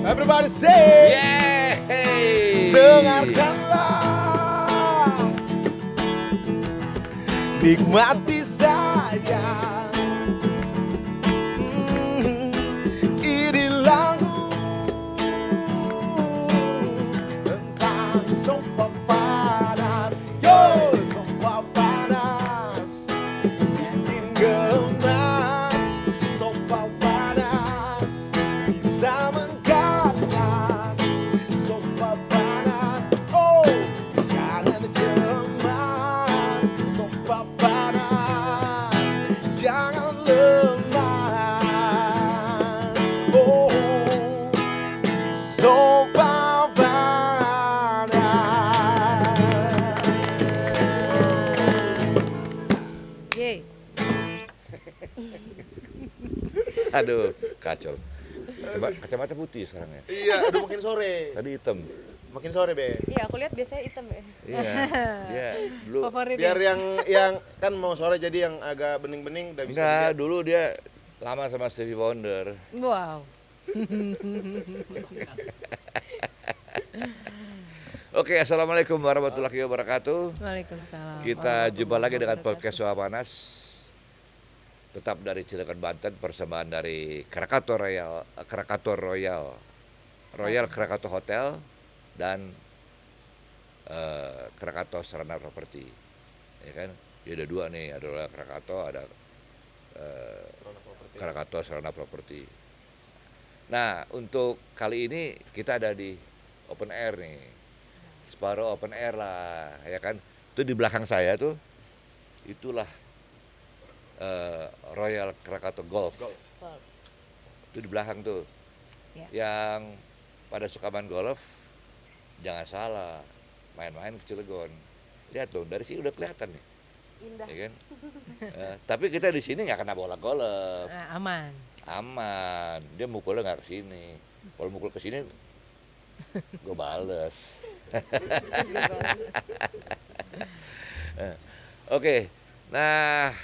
Everybody say, Yeay. dengarkanlah, nikmati saja. Ini lagu tentang sumpah panas, yo sumpah panas, ingin gemas, sumpah panas, bisa mengganas, sumpah panas, oh jangan cemas, sumpah panas, jangan lemah, oh sumpah panas. Yeay. Aduh, kacau. Coba kacamata putih sekarang ya. Iya, udah makin sore. Tadi hitam. Makin sore, Be. Iya, aku lihat biasanya hitam ya. Iya. Iya, dulu. Favorit Biar ya? yang kan mau sore jadi yang agak bening-bening udah bisa Enggak, dilihat. dulu dia lama sama Stevie Wonder. Wow. Oke, assalamualaikum warahmatullahi wabarakatuh. Waalaikumsalam. Kita jumpa lagi dengan warahmatullahi podcast Suara Panas. Tetap dari Cilegon, Banten, persembahan dari Krakatau Royal, Royal Krakatau Hotel dan Krakatau Sarana Properti. Ya kan? Dia ada dua nih, ada Royal Krakatau, ada Krakatau Sarana Properti. Nah, untuk kali ini kita ada di open air nih. Separuh open air lah, ya kan? Itu di belakang saya tuh, itulah Royal Krakatau Golf. Itu di belakang tuh. Ya. Yang pada suka main golf, jangan salah, main-main ke Cilegon. Lihat tuh, dari sini udah kelihatan nih. Indah. Ya kan? Tapi kita di sini nggak kena bola golf. Aman. Aman, dia mukulnya nggak ke sini. Kalau mukul ke sini, gue bales. Oke, nah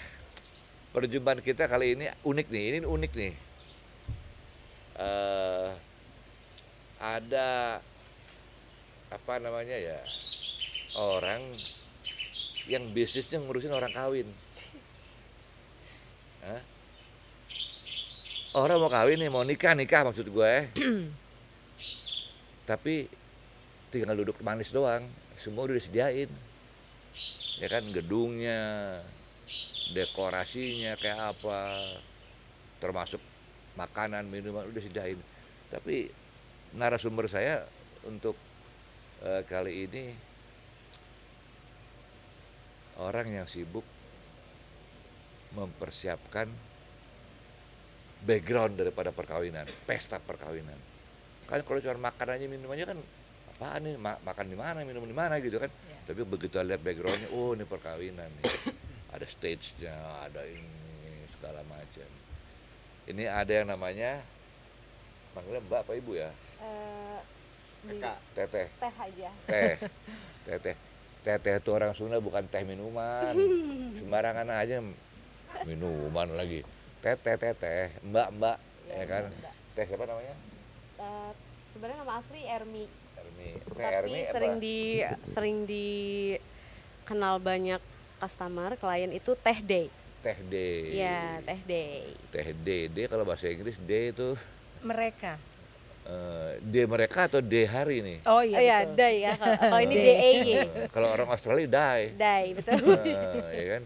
perjumpaan kita kali ini unik nih. Ini unik nih. Ada apa namanya ya, orang yang bisnisnya ngurusin orang kawin. Hah? Orang mau kawin nih, mau nikah maksud gue. Tapi tinggal duduk manis doang, semua udah disediain. Ya kan, gedungnya, dekorasinya kayak apa, termasuk makanan, minuman udah disediain. Tapi narasumber saya untuk kali ini orang yang sibuk mempersiapkan background daripada perkawinan, pesta perkawinan. Kan kalau cuma makan aja minumannya kan apaan nih, makan di mana, minum di mana gitu kan. Ya. Tapi begitu lihat backgroundnya, oh ini perkawinan nih. Ada stage-nya, ada ini segala macam. Ini ada yang namanya, manggilnya Mbak apa Ibu ya? Kak. Teteh. Teh aja. Teteh. Teteh itu orang Sunda, bukan teh minuman. Sembarangan aja minuman lagi. Teteh, mbak, ya kan? Mbak. Teh siapa namanya? Sebenarnya nama asli Ermi. Ermi. Teh Tapi Ermi sering dikenal banyak customer, klien itu Teh Day. Teh D. Iya, Teh Day. Teh D kalau bahasa Inggris D itu Mereka. D mereka atau D hari nih? Oh Oh iya, betul. Day ya. Kalau ini Day. DEY. Kalau orang Australia Day. Day, betul. Ya kan?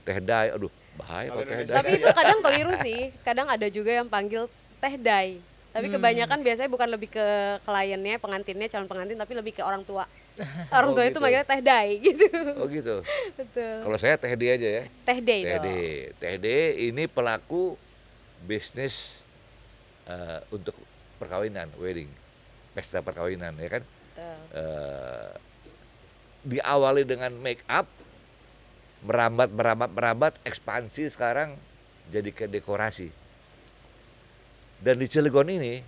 Teh Day, aduh bahaya kalau Teh Day. Tapi itu kadang keliru sih. Kadang ada juga yang panggil Teh Day. Tapi kebanyakan biasanya bukan lebih ke kliennya, pengantinnya, calon pengantin, tapi lebih ke orang tua. Orang Oh, tua gitu. itu manggilnya Teh Day gitu. Oh gitu. Betul. Kalau saya Teh D aja ya. Teh Day Teh D. dong. Teh D ini pelaku bisnis untuk perkawinan, wedding, pesta perkawinan, ya kan? Betul. Diawali dengan make up, merambat, ekspansi sekarang jadi ke dekorasi. Dan di Cilegon ini,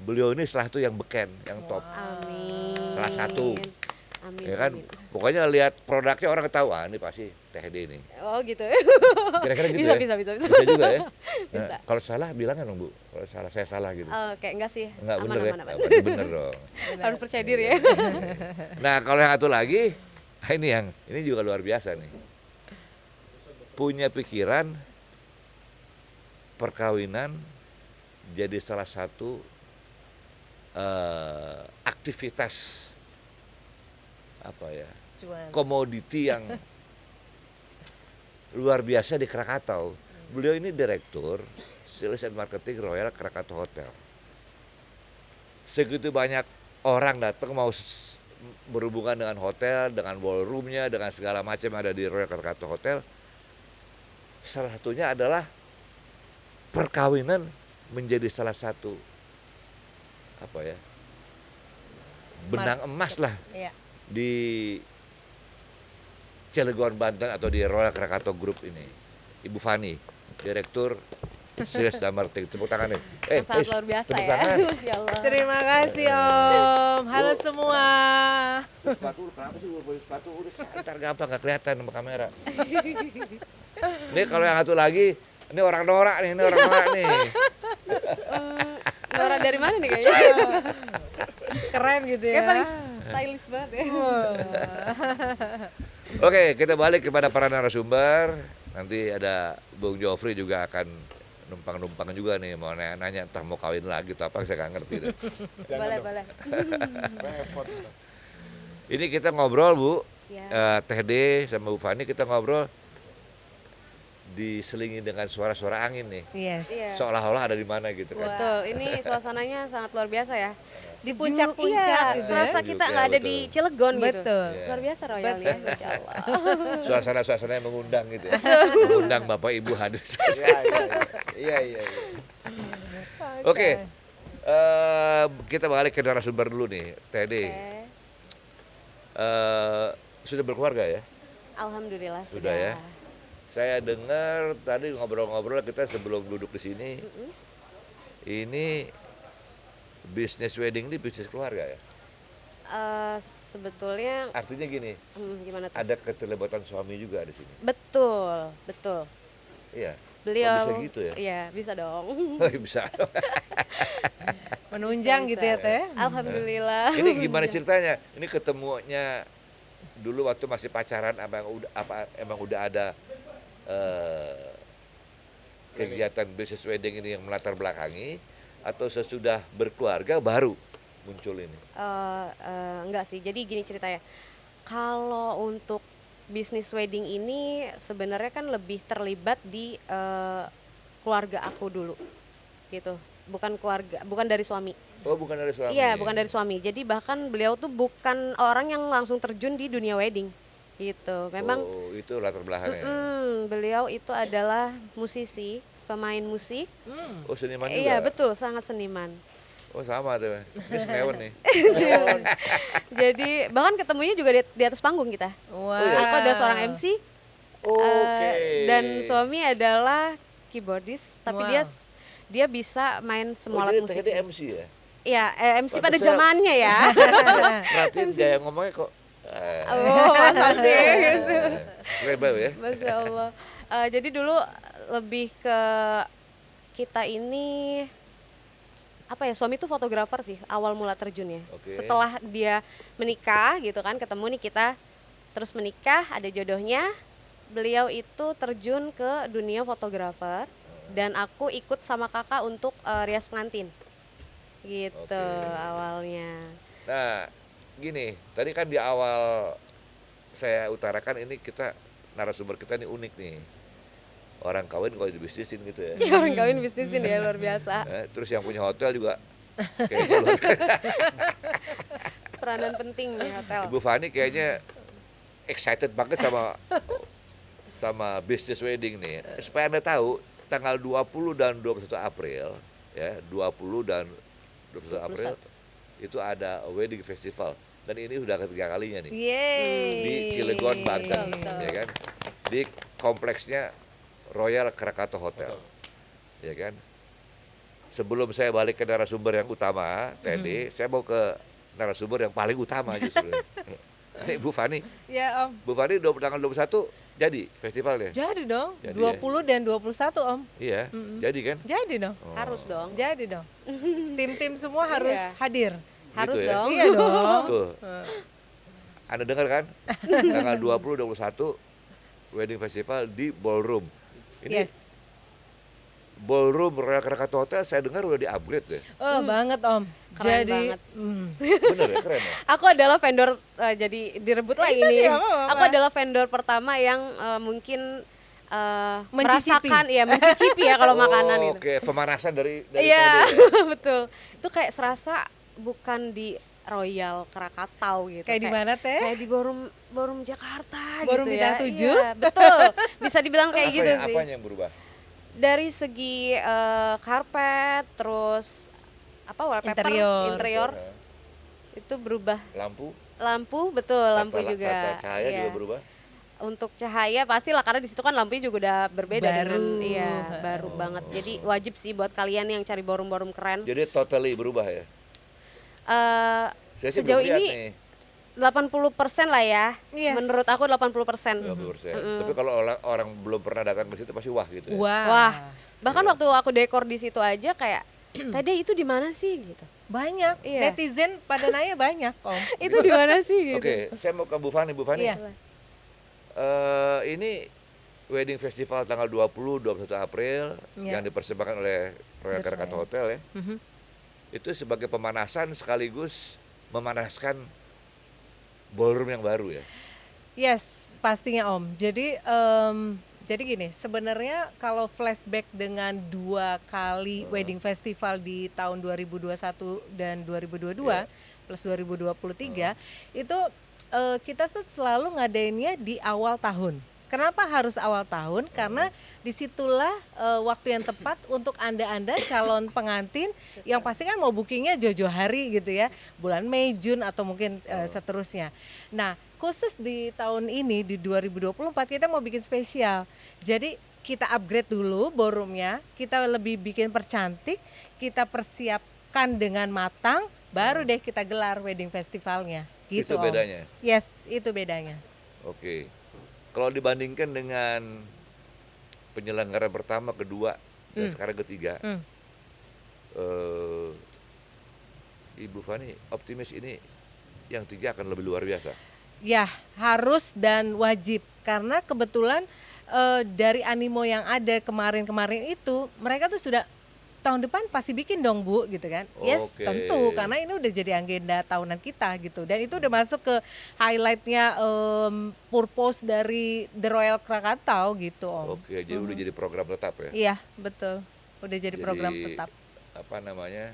beliau ini salah satu yang beken, yang top. Amin. Salah satu. Amin. Ya kan? Amin. Pokoknya lihat produknya orang ketahuan, ini pasti THD ini. Oh gitu. Kira-kira gitu bisa, ya? bisa. Bisa juga ya? Bisa. Nah, kalau salah bilang dong Bu, kalau salah saya salah gitu. Oke, enggak sih. Enggak Aman, bener ya? aman, aman. Oh, berarti bener dong. Harus percaya diri ya. Nah kalau yang satu lagi, ini juga luar biasa nih. Punya pikiran perkawinan jadi salah satu aktivitas apa ya, Cuan. komoditi yang luar biasa di Krakatau. Beliau ini direktur Sales and Marketing Royal Krakatau Hotel. Segitu banyak orang datang mau berhubungan dengan hotel, dengan ballroomnya, dengan segala macam ada di Royal Krakatau Hotel. Salah satunya adalah perkawinan menjadi salah satu apa ya, benang emas lah Iya. di Cilegon Banten atau di Royal Krakatau Group ini. Ibu Fani, Direktur Sales dan Marketing. Tepuk tangan nih. Sangat luar biasa tepuk ya. tangan. Masya Allah. Terima kasih Om. Halo Bu. semua. Sepatu kenapa sih bawa sepatu udah santar gampang nggak kelihatan sama kamera. Ini kalau yang satu lagi, ini orang norak nih, Nora dari mana nih kayaknya? Keren gitu ya. Kayak paling stylish banget ya. Oke, kita balik kepada para narasumber. Nanti ada Bung Jofri juga akan numpang-numpang juga nih, mau nanya entah mau kawin lagi atau apa, saya nggak ngerti deh. Boleh, boleh. Repot. Ini kita ngobrol Bu, Ya. Teh D sama Bu Fani kita ngobrol diselingi dengan suara-suara angin nih. Yes. Iya. Seolah-olah ada di mana gitu kan. Betul, ini suasananya sangat luar biasa ya. Di Sejuk, puncak-puncak iya, gitu serasa ya. kita Sejuk, nggak ya, ada di betul. Cilegon gitu. Betul. Iya. Luar biasa royalnya, Masya Allah. Suasana-suasana yang mengundang gitu ya. Mengundang Bapak Ibu hadir. Iya. Oke, kita balik ke narasumber dulu nih, Teh D. Oke. Sudah berkeluarga ya? Alhamdulillah Sudah ya? Saya dengar tadi ngobrol-ngobrol kita sebelum duduk di sini, ini bisnis wedding ini bisnis keluarga ya? Sebetulnya Artinya gini, gimana tuh? ada keterlibatan suami juga di sini. Betul, betul. Iya. Beliau bisa gitu ya? Iya, bisa dong. Bisa. Menunjang Bisa, gitu ya bisa. Teh. Alhamdulillah. Ini gimana ceritanya? Ini ketemunya dulu waktu masih pacaran emang udah ada kegiatan bisnis wedding ini yang melatar belakangi atau sesudah berkeluarga baru muncul ini? Enggak sih, jadi gini ceritanya. Kalau untuk bisnis wedding ini sebenarnya kan lebih terlibat di keluarga aku dulu, gitu. Bukan dari suami. Oh, bukan dari suami. Iya, bukan dari suami. Jadi bahkan beliau tuh bukan orang yang langsung terjun di dunia wedding, gitu. Memang Oh, itu latar belakangnya. beliau itu adalah musisi, pemain musik. Oh, seniman juga. Iya, betul, sangat seniman. Oh, sama tuh. Ini senewan nih. Jadi bahkan ketemunya juga di atas panggung kita. Wow. Aku ada seorang MC. Oke. Dan suami adalah keyboardist, tapi Wow. dia bisa main semua alat musik. Tadi MC ya? Iya, MC pada Pantesan- zamannya ya. Perhatiin gaya ngomongnya kok. Oh, masa sih gitu. Selebar ya. Masya Allah. Jadi dulu lebih ke kita ini apa ya, suami tuh fotografer sih awal mula terjunnya. Oke. Setelah dia menikah gitu kan, ketemu nih kita terus menikah, ada jodohnya. Beliau itu terjun ke dunia fotografer dan aku ikut sama kakak untuk rias pengantin. Gitu Oke. awalnya. Nah, gini, tadi kan di awal saya utarakan ini kita narasumber kita ini unik nih. Orang kawin kalau dibisnisin gitu ya. Ya orang kawin bisnisin ya luar biasa. Terus yang punya hotel juga kayaknya luar biasa. Peranan penting nih hotel. Ibu Fani kayaknya excited banget sama bisnis wedding nih. Supaya Anda tahu, tanggal 20 dan 21 April ya, 20 dan 21 April itu ada wedding festival dan ini sudah ketiga kalinya nih Yeay. di Cilegon, Banten, Betul. ya kan? Di kompleksnya Royal Krakatau Hotel, ya kan? Sebelum saya balik ke narasumber yang utama, tadi saya mau ke narasumber yang paling utama justru. Nih Bu Fani, Ya Om. Bu Fani tanggal 21 jadi festivalnya? Jadi dong, Jadi 20 dan 21 Om. Iya, Mm-mm. jadi kan? Jadi dong, Oh. Harus dong. jadi dong. Tim-tim semua harus Iya. hadir. Harus ya? dong. Iya dong. Tuh, Anda dengar kan? Tanggal 20 21 wedding festival di Ballroom. Ini Yes. Ballroom Royal Krakatau Hotel saya dengar udah di-upgrade deh. Oh, banget Om. Keren Jadi banget. Bener ya, keren ya? Aku adalah vendor jadi direbut lah Bisa ini. ya, apa-apa. Aku adalah vendor pertama yang mungkin Mencicipi. merasakan ya mencicipi ya kalau makanan itu. Oke, pemanasan dari Iya, TD ya? betul. Itu kayak serasa bukan di Royal Krakatau gitu. kayak di mana teh? Kayak di Ballroom Jakarta Ballroom gitu Bintang ya. 7? Iya, betul. Bisa dibilang kayak Apa gitu ya, sih. apanya yang berubah? Dari segi karpet, terus apa wallpaper, Interior. itu berubah. Lampu? Lampu betul, lampu Tata- juga. tata cahaya Iya. juga berubah? Untuk cahaya pastilah karena di situ kan lampunya juga udah berbeda Baru. dengan iya, baru banget. Jadi wajib sih buat kalian yang cari ballroom keren. Jadi totally berubah ya? Eh Saya sih sejauh belum lihat ini nih. 80% lah ya. Yes. Menurut aku 80%. 20%. Tapi kalau orang belum pernah datang ke situ pasti wah gitu ya. Wah. Wah, bahkan Iya. waktu aku dekor di situ aja kayak tadi itu di mana sih gitu. Banyak. Iya. Netizen pada nanya banyak Om. Itu di mana sih gitu. Oke, saya mau ke Bu Fani. Bu Fani, Iya. ini wedding festival tanggal 20-21 April Iya. yang dipersembahkan oleh Royal Betul. Krakatau Hotel ya. Mhm. Itu sebagai pemanasan sekaligus memanaskan ballroom yang baru ya. Yes, pastinya Om. Jadi gini, sebenarnya kalau flashback dengan 2 kali wedding festival di tahun 2021 dan 2022 plus 2023 itu kita selalu ngadainnya di awal tahun. Kenapa harus awal tahun? Karena disitulah waktu yang tepat untuk anda calon pengantin yang pasti kan mau bookingnya jauh-jauh hari gitu ya, bulan Mei, Jun atau mungkin seterusnya. Nah khusus di tahun ini di 2024 kita mau bikin spesial. Jadi kita upgrade dulu ballroomnya, kita lebih bikin percantik, kita persiapkan dengan matang, baru deh kita gelar wedding festivalnya. Gitu, Itu Om. bedanya. Yes, itu bedanya. Oke. Kalau dibandingkan dengan penyelenggaraan pertama, kedua, dan sekarang ketiga, Ibu Fani optimis ini yang 3 akan lebih luar biasa. Ya, harus dan wajib karena kebetulan dari animo yang ada kemarin-kemarin itu mereka tuh sudah tahun depan pasti bikin dong Bu gitu kan. Yes, Oke. tentu karena ini udah jadi agenda tahunan kita gitu. Dan itu udah masuk ke highlightnya purpose dari The Royal Krakatau gitu Om. Oke, jadi udah jadi program tetap ya. Iya, betul. Udah jadi program Jadi, tetap. Apa namanya?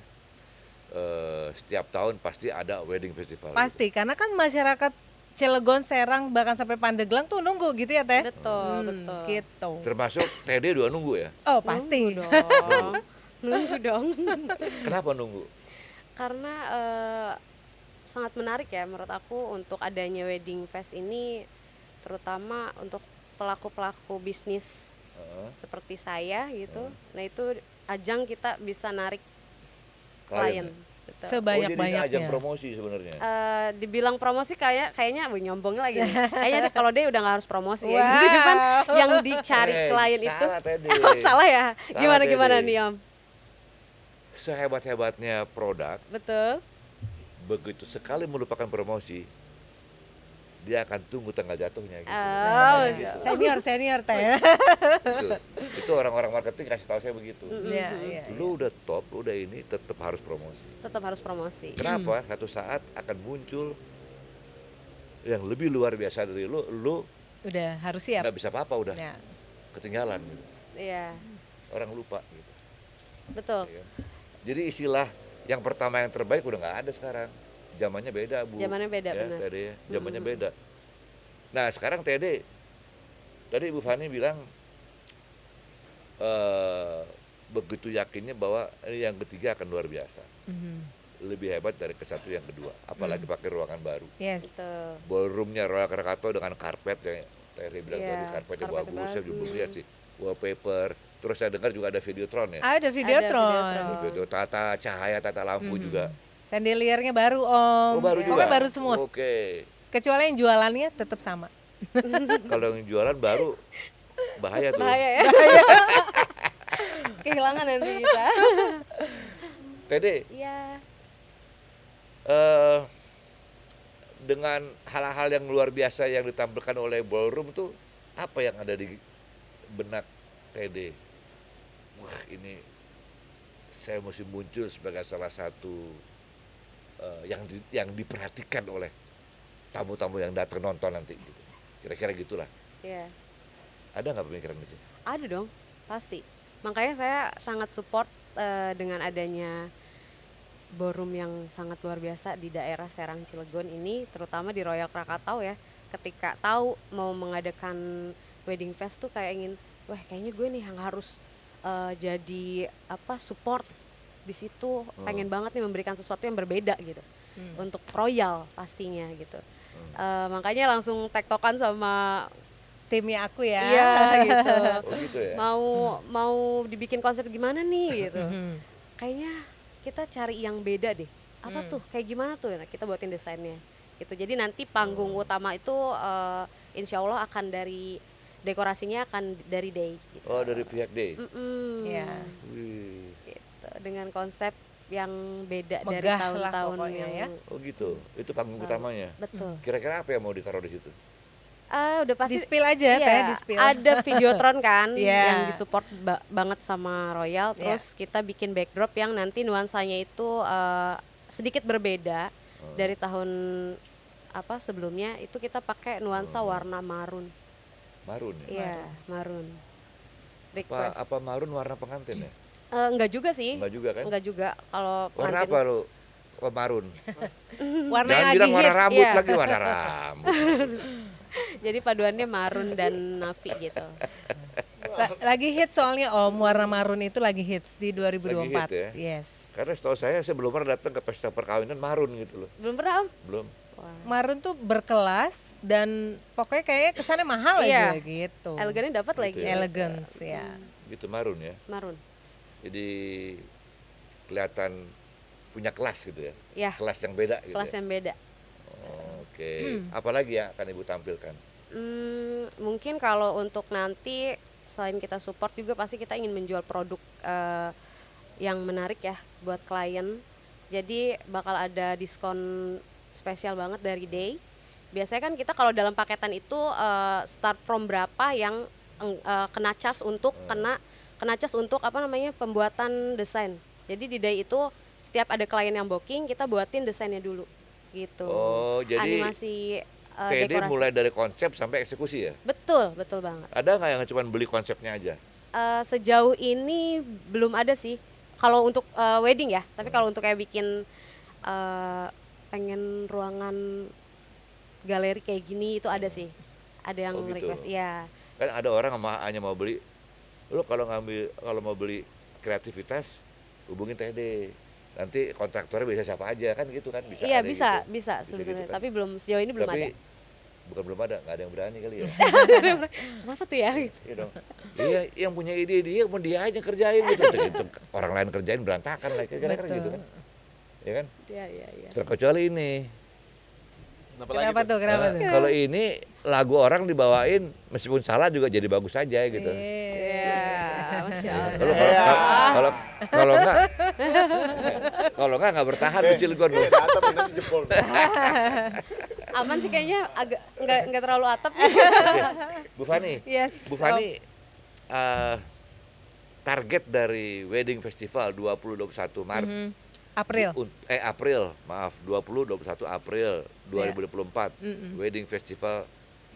Setiap tahun pasti ada wedding festival. Pasti karena kan masyarakat Cilegon, Serang bahkan sampai Pandeglang tuh nunggu gitu ya Teh. Betul, betul. Gitu. Termasuk TD juga nunggu ya. Oh, pasti. Nunggu dong. Nunggu dong. Kenapa nunggu? Karena sangat menarik ya menurut aku untuk adanya wedding fest ini, terutama untuk pelaku-pelaku bisnis Heeh. seperti saya gitu. Nah itu ajang kita bisa narik Klien klien. ya? Betul. Sebanyak-banyaknya. Ajang promosi sebenarnya. Dibilang promosi kayaknya nyombongnya lagi nih. Kayaknya kalau dia udah nggak harus promosi ya. Wow. Gitu. Cuman yang dicari klien itu salah, Tede. emang salah ya. Salah, Gimana Tede. nih Om? Sehebat-hebatnya produk, Betul. begitu sekali melupakan promosi, dia akan tunggu tanggal jatuhnya gitu. Oh, Gitu. Senior Teh. Itu orang-orang marketing kasih tahu saya begitu. Iya, iya. Lu udah top, lu udah ini, tetap harus promosi. Tetap harus promosi. Kenapa? Satu saat akan muncul yang lebih luar biasa dari lu Udah harus siap. nggak bisa apa-apa, udah Ya. ketinggalan gitu. Iya, Orang lupa gitu. betul. Ya. Jadi istilah yang pertama yang terbaik udah nggak ada sekarang. Zamannya beda, Bu. Zamannya beda, ya, benar. TD, zamannya beda. Nah, sekarang TD, tadi Ibu Fani bilang begitu yakinnya bahwa ini yang ketiga akan luar biasa. Mhm. Lebih hebat dari ke satu yang kedua, apalagi pakai ruangan baru. Yes. Betul. Ballroomnya Royal Krakatau dengan karpet yang Terry bilang Iya, tadi, karpetnya karpetnya bagus, saya juga belum bagus. lihat sih. Wallpaper, terus saya dengar juga ada videotron ya. Ada Videotron. Videotron. Video tata cahaya, tata lampu juga. Sandeliernya baru Om. Oh, baru juga. Pokoknya baru semua. Oke. Kecuali yang jualannya tetap sama. Kalau yang jualan baru bahaya tuh. Bahaya ya. Kehilangan nanti kita. Tede, Iya. eh, dengan hal-hal yang luar biasa yang ditampilkan oleh ballroom tuh apa yang ada di benak Tede? Wah, ini saya mesti muncul sebagai salah satu yang diperhatikan oleh tamu-tamu yang datang nonton nanti gitu. Kira-kira gitulah. Iya. Ada nggak pemikiran itu? Ada dong, pasti. Makanya saya sangat support dengan adanya ballroom yang sangat luar biasa di daerah Serang Cilegon ini, terutama di Royal Krakatau ya. Ketika tahu mau mengadakan wedding fest tuh kayak ingin, wah kayaknya gue nih yang harus jadi support di situ. Pengen banget nih memberikan sesuatu yang berbeda gitu untuk Royal pastinya gitu. Makanya langsung tektokan sama Timnya aku ya. iya gitu. Oh gitu ya. Mau dibikin konsep gimana nih gitu. Kayaknya kita cari yang beda deh. Apa tuh? Kayak gimana tuh? Nah, kita buatin desainnya. Gitu. Jadi nanti panggung utama itu insya Allah akan dari dekorasinya akan dari Day. Gitu. Oh dari pihak D. Iya. Wih. Gitu. Dengan konsep yang beda dari Megah lah tahun-tahun pokoknya ya. yang Oh gitu. Itu panggung utamanya. betul. Kira-kira apa yang mau ditaruh di situ? Udah pasti Di-spill aja, Teh, di-spill. ada Videotron kan Iya. yang disupport banget sama Royal. Terus kita bikin backdrop yang nanti nuansanya itu sedikit berbeda dari tahun sebelumnya. Itu kita pakai nuansa warna marun. Marun ya? Iya, marun. Apa, Request. apa marun warna pengantin ya? Enggak juga sih. Enggak juga kan? Enggak juga kalau Warna pengantin. apa lo? Oh, marun. Warna Jangan yang bilang lagi warna hits. rambut iya. lagi, warna rambut. Jadi paduannya marun dan navy gitu. Lagi hits soalnya Om, warna marun itu lagi hits di 2024. Lagi hit ya? Yes. Karena setahu saya belum pernah datang ke pesta perkawinan marun gitu loh. Belum pernah Om? Belum. Wah. Marun tuh berkelas dan pokoknya kayaknya kesannya mahal Iya. aja gitu. Elegannya dapat lagi. Gitu ya. Elegance ya. Gitu marun ya. Marun. Jadi kelihatan punya kelas gitu ya. Ya, Kelas yang beda gitu kelas ya. yang beda. Oke. Apalagi yang akan Ibu tampilkan? Mungkin kalau untuk nanti selain kita support juga pasti kita ingin menjual produk yang menarik ya buat klien. Jadi bakal ada diskon spesial banget dari Day. Biasanya kan kita kalau dalam paketan itu start from berapa yang kena cas untuk kena cas untuk pembuatan desain. Jadi di Day itu setiap ada klien yang booking kita buatin desainnya dulu gitu. Oh, jadi animasi TD dekorasi. mulai dari konsep sampai eksekusi ya? Betul banget. Ada nggak yang cuma beli konsepnya aja? Sejauh ini belum ada sih. Kalau untuk wedding ya, tapi kalau untuk kayak bikin pengen ruangan galeri kayak gini itu ada sih. Ada yang Oh, gitu. request. Iya. Kan ada orang hanya mau beli, lo kalau mau beli kreativitas hubungin TD. Nanti kontraktornya bisa siapa aja kan gitu kan bisa. Iya ada bisa gitu. bisa Bisa sebenarnya. gitu kan. Tapi sejauh ini belum Tapi ada. bukan belum ada, nggak ada yang berani kali ya. Kenapa tuh ya? Iya dong. Iya, yang punya ide dia mau dia aja kerjain gitu. Gitu. Orang lain kerjain berantakan lah kira-kira Betul. gitu kan. Ya kan? Iya. Terkecuali ini. Kenapa tuh? Kenapa tuh? Kalau ini lagu orang dibawain meskipun salah juga jadi bagus aja gitu. Iya, Masya Allah. Kalau nggak bertahan di Cilegon loh. Atap ini jempol. Aman sih kayaknya agak nggak terlalu atap. Bu Fani, Yes. Bu Fani, target dari Wedding Festival 2021 Maret, April. April, maaf, 20-21 April 2024, Mm-mm. Wedding Festival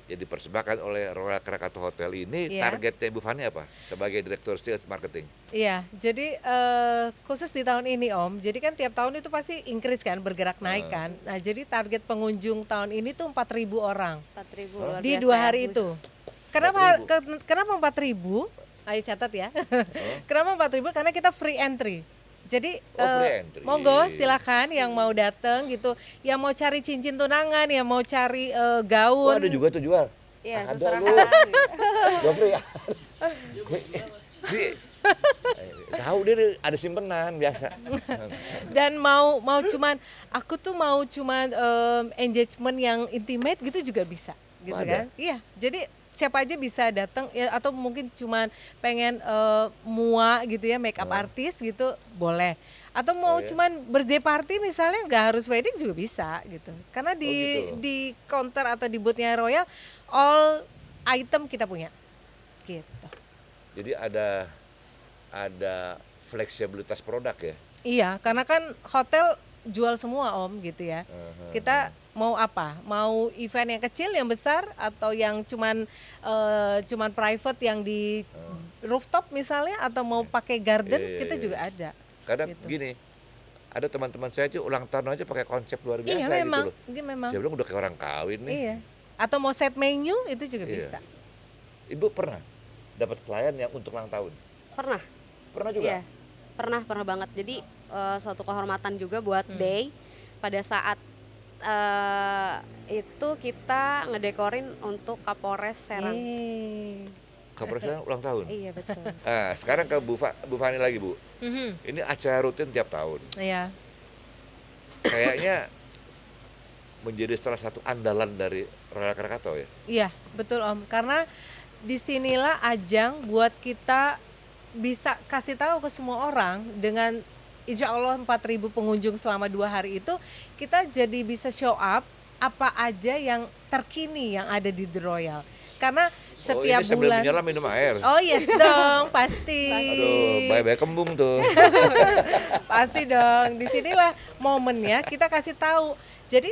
yang dipersembahkan oleh Royal Krakatau Hotel ini, Iya. targetnya Bu Fani apa sebagai Direktur Sales Marketing? Iya, jadi khusus di tahun ini Om, jadi kan tiap tahun itu pasti increase kan, bergerak naik kan. Nah jadi target pengunjung tahun ini tuh 4.000 orang 4.000 luar di biasa 2 ya, hari Gus. itu. Kenapa 4.000? Ayo catat ya. Kenapa 4.000? Karena kita free entry. Jadi Free entry. monggo silakan yang mau datang gitu, yang mau cari cincin tunangan, yang mau cari Oh, gaun. ada juga tuh jual. Iya, Ada seserah lu. kan. Gua free. Tahu dia ada simpenan biasa. Dan mau cuman aku tuh mau cuman engagement yang intimate gitu juga bisa gitu Ada? kan. Iya, jadi siapa aja bisa datang ya, atau mungkin cuman pengen mua gitu ya, makeup artist gitu boleh. Atau mau Oh, ya? cuman birthday party misalnya, nggak harus wedding juga bisa gitu. Karena gitu. di counter atau di boothnya Royal all item kita punya gitu. Jadi ada fleksibilitas produk ya. Iya, karena kan hotel jual semua Om gitu ya. Kita mau apa? Mau event yang kecil, yang besar, atau yang cuman private yang di rooftop misalnya, atau mau pakai garden, Iya, kita iya, juga iya. ada. Kadang Gitu. gini, ada teman-teman saya tuh ulang tahun aja pakai konsep luar biasa Iya gitu memang, loh. iya memang. Saya bilang udah kayak orang kawin nih. Iya. Atau mau set menu itu juga Iya. bisa. Ibu pernah dapat klien yang untuk ulang tahun? Pernah. Pernah juga? Iya, pernah banget. Jadi suatu kehormatan juga buat Day pada saat itu kita ngedekorin untuk Kapolres Serang. Kapolresnya ulang tahun. Iya betul. Nah, sekarang ke Bu Fani lagi, Bu. Mhm. Ini acara rutin tiap tahun. Iya. Kayaknya menjadi salah satu andalan dari Royal Krakatau ya. Iya, betul Om. Karena disinilah ajang buat kita bisa kasih tahu ke semua orang dengan insya Allah 4.000 pengunjung selama 2 hari itu, kita jadi bisa show up apa aja yang terkini yang ada di The Royal. Karena setiap ini sambil bulan. menyelam minum air. Oh yes dong, pasti. Aduh, bye-bye kembung tuh. Pasti dong. Disinilah momennya kita kasih tahu. Jadi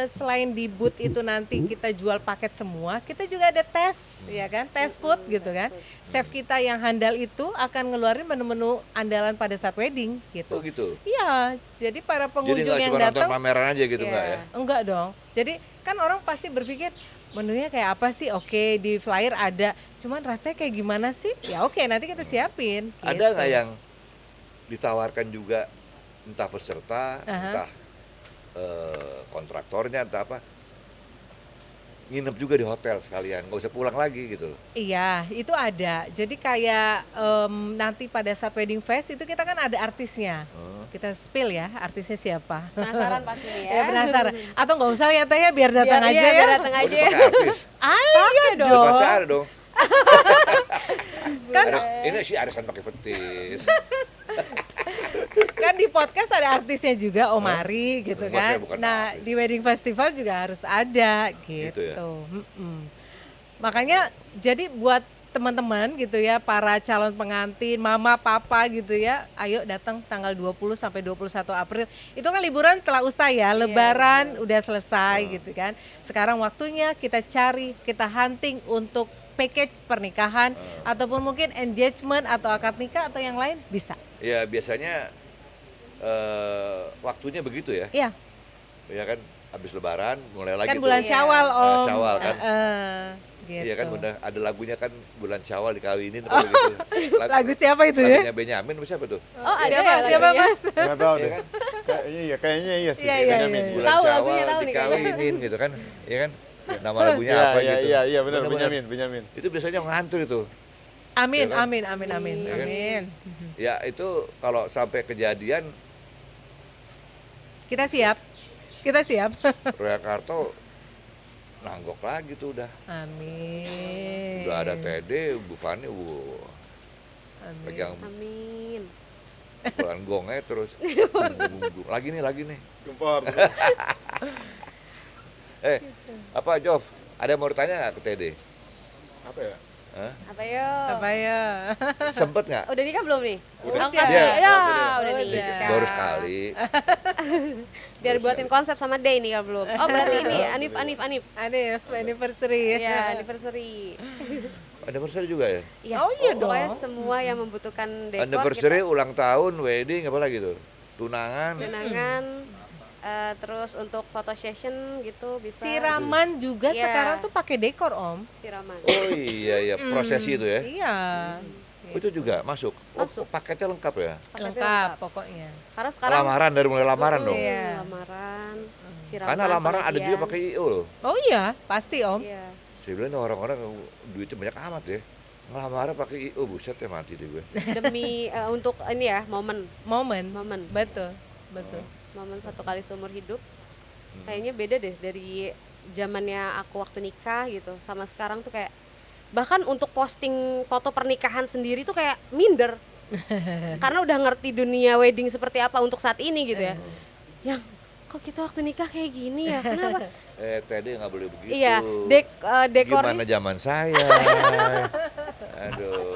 selain di booth itu nanti kita jual paket semua, kita juga ada tes, ya kan? Tes food gitu kan. Chef kita yang handal itu akan ngeluarin menu-menu andalan pada saat wedding gitu. Oh gitu. Iya, jadi para Jadi pengunjung nggak yang cuma nonton datang pameran aja gitu Iya. nggak ya? enggak dong. Jadi kan orang pasti berpikir menunya kayak apa sih? Oke, di flyer ada. Cuman rasanya kayak gimana sih? Ya oke, nanti kita siapin. Ada gitu. nggak yang ditawarkan juga entah peserta, Aha. entah kontraktornya, entah apa, nginep juga di hotel sekalian, nggak usah pulang lagi gitu loh. Iya, itu ada. Jadi kayak nanti pada saat wedding fest itu kita kan ada artisnya. Kita spill ya, artisnya siapa. Penasaran pasti nih ya. Ya penasaran. Atau nggak usah ya Teh ya, biar datang Biar- aja iya, ya. biar datang Oh, aja. dia pakai artis. Ayo Depan dong. saya ada dong. Kan Ini si arisan pakai petis. kan di podcast ada artisnya juga Omari gitu Enggak, saya kan. bukan Nah, artis. di wedding festival juga harus ada gitu. Gitu ya? Makanya jadi buat teman-teman gitu ya, para calon pengantin, mama, papa gitu ya, ayo datang tanggal 20 sampai 21 April. Itu kan liburan telah usai ya, lebaran udah selesai gitu kan. Sekarang waktunya kita cari, kita hunting untuk package pernikahan ataupun mungkin engagement atau akad nikah atau yang lain bisa. Ya biasanya waktunya begitu ya. Iya, Ya kan, habis lebaran mulai lagi kan tuh. bulan Iya. Syawal Om. Syawal kan. Gitu. Iya kan, udah ada lagunya kan, bulan Syawal dikawinin apa gitu. Lagu siapa itu ya? Lagunya Benyamin apa siapa tuh? Oh ada Siapa, ya siapa lagunya? Mas? Nggak tahu Iya deh. kan? Kayaknya iya sih. Iya, iya, Benyamin. iya. Bulan Tahu Syawal lagunya, tahu nih kayaknya. dikawinin gitu kan. Iya kan? Nama lagunya Iya, apa iya, gitu. iya, benar, Benar-benar. Benyamin. Itu biasanya ngantur itu. Amin, Iya kan? amin, amin, amin, Iya kan? amin. Ya itu kalau sampai kejadian Kita siap, kita siap. Royal Karto nanggok lagi tuh udah. Amin. Udah ada TD, Bu Fani, Amin. pegang Amin. pukulan gongnya terus. Lagi nih. Gempor. Apa Jov? Ada yang mau ditanya nggak ke TD? Apa ya? Hah? Apa yo? Apa ya? Sempet nggak? Udah nikah belum nih? Udah. Angkat Dia- ya, Udah. udah nikah. Baru sekali. Biar buatin konsep sama Day nikah belum? Oh berarti ini Anif. Ada ya, anniversary. Iya, anniversary. Anniversary juga ya? Iya. Oh, iya Pokoknya dong. semua yang membutuhkan dekor Anniversary, ulang tahun, wedding, apa lagi tuh? Tunangan. kita tunangan, terus untuk photo session gitu bisa. Siraman juga Iya. sekarang tuh pakai dekor Om. Siraman. Oh iya, prosesi itu ya? Iya. Oh, itu juga masuk? Oh, Masuk. paketnya lengkap ya? Paketnya Lengkap pokoknya. Karena sekarang Lamaran, dari mulai lamaran dong? Iya. lamaran, siraman. Karena lamaran ada juga pengajian. pakai IO loh. Oh iya, pasti Om. Iya. Saya bilang ini orang-orang duitnya banyak amat ya. Ngelamar pakai oh buset ya mati deh gue. Demi untuk ini ya momen Momen, betul. momen satu kali seumur hidup. Kayaknya beda deh dari zamannya aku waktu nikah gitu sama sekarang tuh kayak bahkan untuk posting foto pernikahan sendiri tuh kayak minder. Karena udah ngerti dunia wedding seperti apa untuk saat ini gitu ya. Yang kok kita waktu nikah kayak gini ya? Kenapa? Teddy nggak boleh begitu. Iya, dekornya Gimana zaman saya? Aduh.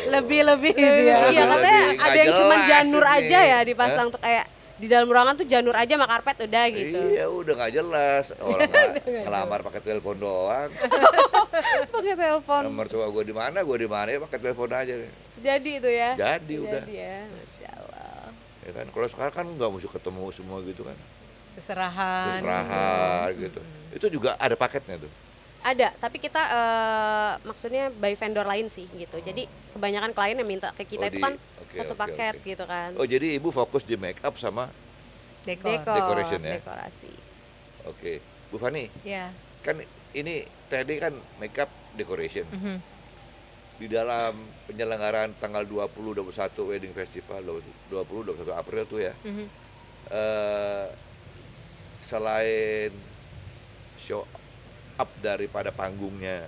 Lebih gitu ya. iya katanya Lebih ada nggak yang cuma jelas janur ini. aja ya dipasang tuh kayak di dalam ruangan tuh janur aja sama karpet udah gitu. Iya udah nggak jelas. Orang ngelamar pakai telepon doang. Pakai telepon. Nomor tua gue di mana ya pakai telepon aja. Jadi itu ya. Jadi udah. Jadi ya, Masya Allah. Ya kan kalau sekarang kan nggak mesti ketemu semua gitu kan. Seserahan. Gitu. Itu juga ada paketnya tuh. Ada, tapi kita maksudnya by vendor lain sih gitu. Jadi kebanyakan klien yang minta ke kita Oh, itu di- kan oke, satu oke, paket oke. gitu kan. Oh jadi ibu fokus di make up sama Dekor. Decoration ya? Dekorasi. oke. Bu Fani, Ya. kan ini tadi kan make up decoration. Mhm. Di dalam penyelenggaraan tanggal 20 21 wedding festival 20 21 April tuh ya. Mhm. Selain show up daripada panggungnya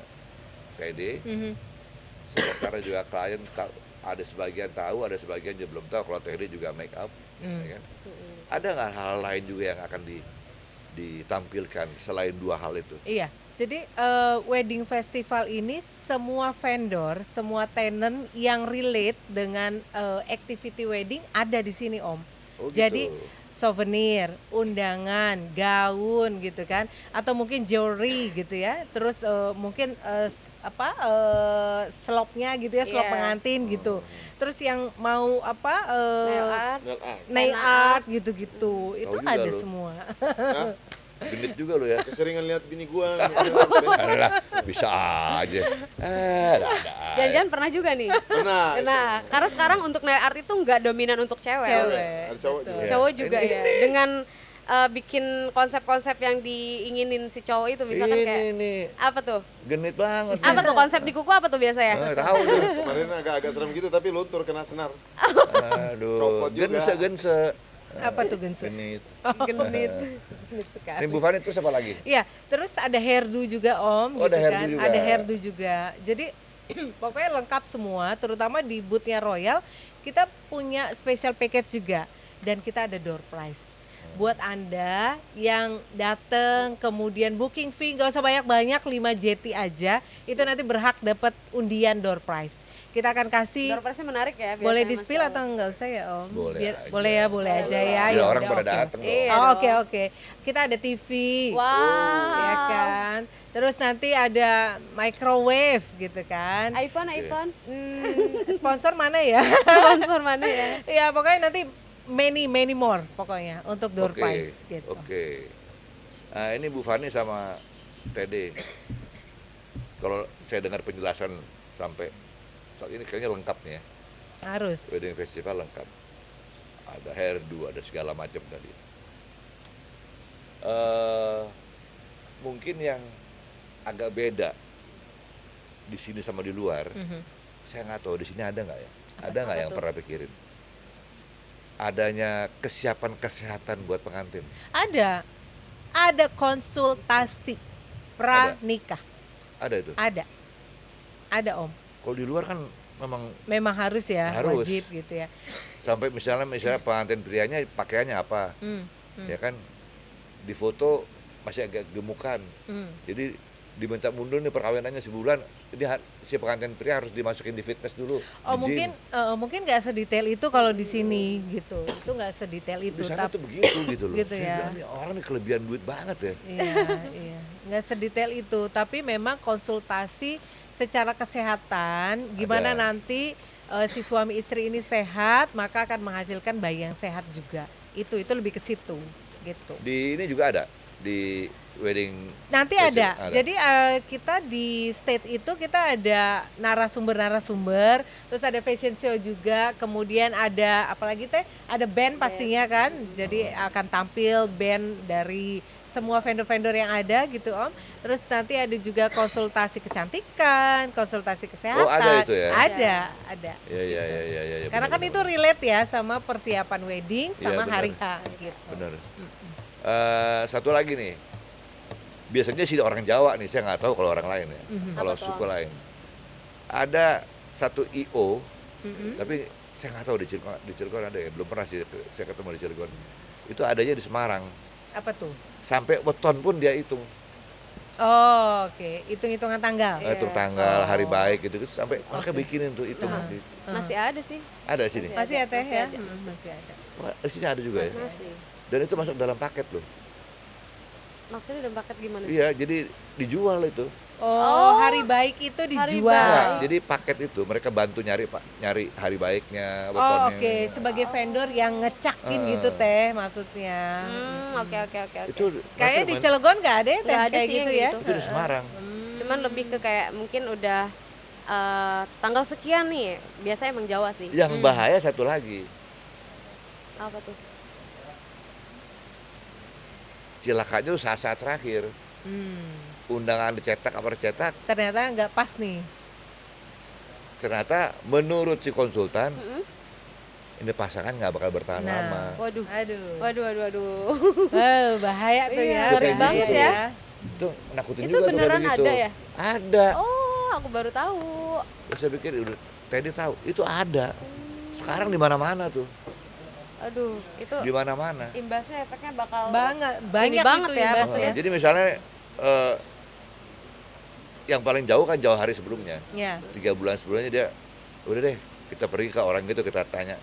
PD, Mhm. sementara juga klien ada sebagian tahu, ada sebagian juga belum tahu kalau TD juga make up, ya kan? Ada nggak hal lain juga yang akan ditampilkan selain dua hal itu? Iya, jadi wedding festival ini semua vendor, semua tenant yang relate dengan activity wedding ada di sini Om. Oh, gitu. Jadi souvenir, undangan, gaun gitu kan, atau mungkin jewelry gitu ya, terus mungkin slopnya gitu ya, slop Iya. pengantin gitu. Terus yang mau Nail art. nail art gitu-gitu, itu juga ada lu. semua. Genit juga lo ya. Keseringan lihat bini gua. Adalah bisa aja. Ada. Jangan-jangan pernah juga nih. Pernah. Nah, karena sekarang untuk nail art itu nggak dominan untuk cewek. Ada cowok betul. juga. Cowok juga ya. Dengan bikin konsep-konsep yang diinginin si cowok itu misalkan kayak Ini apa tuh? genit banget. Apa tuh konsep di kuku apa tuh biasanya? Tahu tuh. Kemarin agak-agak serem gitu tapi luntur kena senar. Aduh. Copot juga. Gense. Apa tuh gense? Genit. Genit. Genit sekali. Ini Bu Fani terus apa lagi? Iya, terus ada hairdo juga Om, Oh, gitu ada hairdo kan. juga. Ada hairdo juga. Jadi pokoknya lengkap semua, terutama di boothnya Royal kita punya special package juga dan kita ada door prize. Buat Anda yang datang kemudian booking fee nggak usah banyak-banyak 5 JT aja, itu nanti berhak dapat undian door prize. Kita akan kasih. Door prize-nya menarik ya. Boleh biasanya, di spill Masya atau Allah. enggak usah ya Om? Boleh aja. Boleh aja ya. Biar Ya orang udah, pada oke. datang loh. Iya. Oh, dong. oke. Kita ada TV. Wow. Ya kan. Terus nanti ada microwave gitu kan. iPhone. Sponsor mana ya? Sponsor mana ya? Ya pokoknya nanti many more pokoknya untuk door Oke, prize gitu. Oke. Nah, ini Bu Fani sama TD. Kalau saya dengar penjelasan sampai saat ini kayaknya lengkap nih ya. Harus. Wedding festival lengkap. Ada hairdo, ada segala macam tadi. Mungkin yang agak beda di sini sama di luar, saya nggak tahu di sini ada nggak ya? Ada nggak yang tuh? pernah pikirin? Adanya kesiapan kesehatan buat pengantin. Ada konsultasi pranikah. Ada itu. Ada Om. Kalau di luar kan Memang harus ya, Harus. wajib gitu ya. sampai misalnya pengantin prianya pakaiannya apa, ya kan di foto masih agak gemukan. Jadi diminta mundur nih perkawinannya sebulan, jadi si pengantin pria harus dimasukin di fitness dulu. Oh di gym. mungkin nggak sedetail itu kalau di sini gitu. Itu nggak sedetail itu. Di sana tuh begitu gitu loh. Gitu Saya ya. bilang, "Nih orang nih kelebihan duit banget ya." Iya. Nggak sedetail itu. Tapi memang konsultasi secara kesehatan, gimana Ada. nanti si suami istri ini sehat, maka akan menghasilkan bayi yang sehat juga. Itu lebih ke situ gitu. Di ini juga ada di wedding Nanti session? ada. Jadi kita di stage itu kita ada narasumber, terus ada fashion show juga, kemudian ada apalagi teh, ada band pastinya kan. Jadi akan tampil band dari semua vendor-vendor yang ada gitu Om. Terus nanti ada juga konsultasi kecantikan, konsultasi kesehatan. Oh, ada itu ya? Ada. Iya. Karena kan itu relate ya sama persiapan wedding sama benar. hari H gitu. Benar. Satu lagi nih, biasanya sih orang Jawa nih, saya nggak tahu kalau orang lain ya, kalau Apa tuh, suku Om? lain. Ada satu IO, Mm-mm. tapi saya nggak tahu di Cilegon ada ya, belum pernah sih saya ketemu di Cilegon. Itu adanya di Semarang, Apa tuh? sampai weton pun dia hitung. Oh, oke. Hitung-hitungan tanggal. Hitung tanggal, hari Oh. baik gitu, sampai mereka Oke. bikinin tuh hitung Ah. sih. Masih ada sih. Ada di sini. Masih ya teh Masih ya? ada. Masih ada. Wah, di sini ada juga ya. Masih. Dan itu masuk dalam paket loh. Maksudnya udah paket gimana? Iya, jadi dijual itu. Oh, hari baik itu dijual. Enggak, jadi paket itu mereka bantu nyari hari baiknya, Oh, wetonnya. oke. Sebagai vendor yang ngecakin gitu teh maksudnya. Oke. Itu Kayaknya di mereka Cilegon nggak ada ya teh Nggak ada kayak sih gitu yang ya? gitu. itu di Semarang. Cuman lebih ke kayak mungkin udah tanggal sekian nih. Biasanya emang Jawa sih. Yang bahaya satu lagi, Apa tuh? cilakanya tuh saat-saat terakhir. Undangan dicetak apa dicetak, Ternyata nggak pas nih. ternyata menurut si konsultan, ini pasangan nggak bakal bertahan Nah. lama. Waduh. Waduh. Oh, bahaya tuh Iya, ya. ngeri bahaya banget ya. Itu nakutin Itu juga tuh kayak beneran begitu. ada ya? Ada. Oh, aku baru tahu. Terus saya pikir udah Teddy tahu, itu ada. Sekarang di mana-mana tuh, Aduh, itu di mana-mana. imbasnya efeknya bakal Banyak banget itu ya, imbasnya. Jadi misalnya yang paling jauh kan jauh hari sebelumnya, Ya. 3 bulan sebelumnya dia udah deh kita pergi ke orang gitu, kita tanya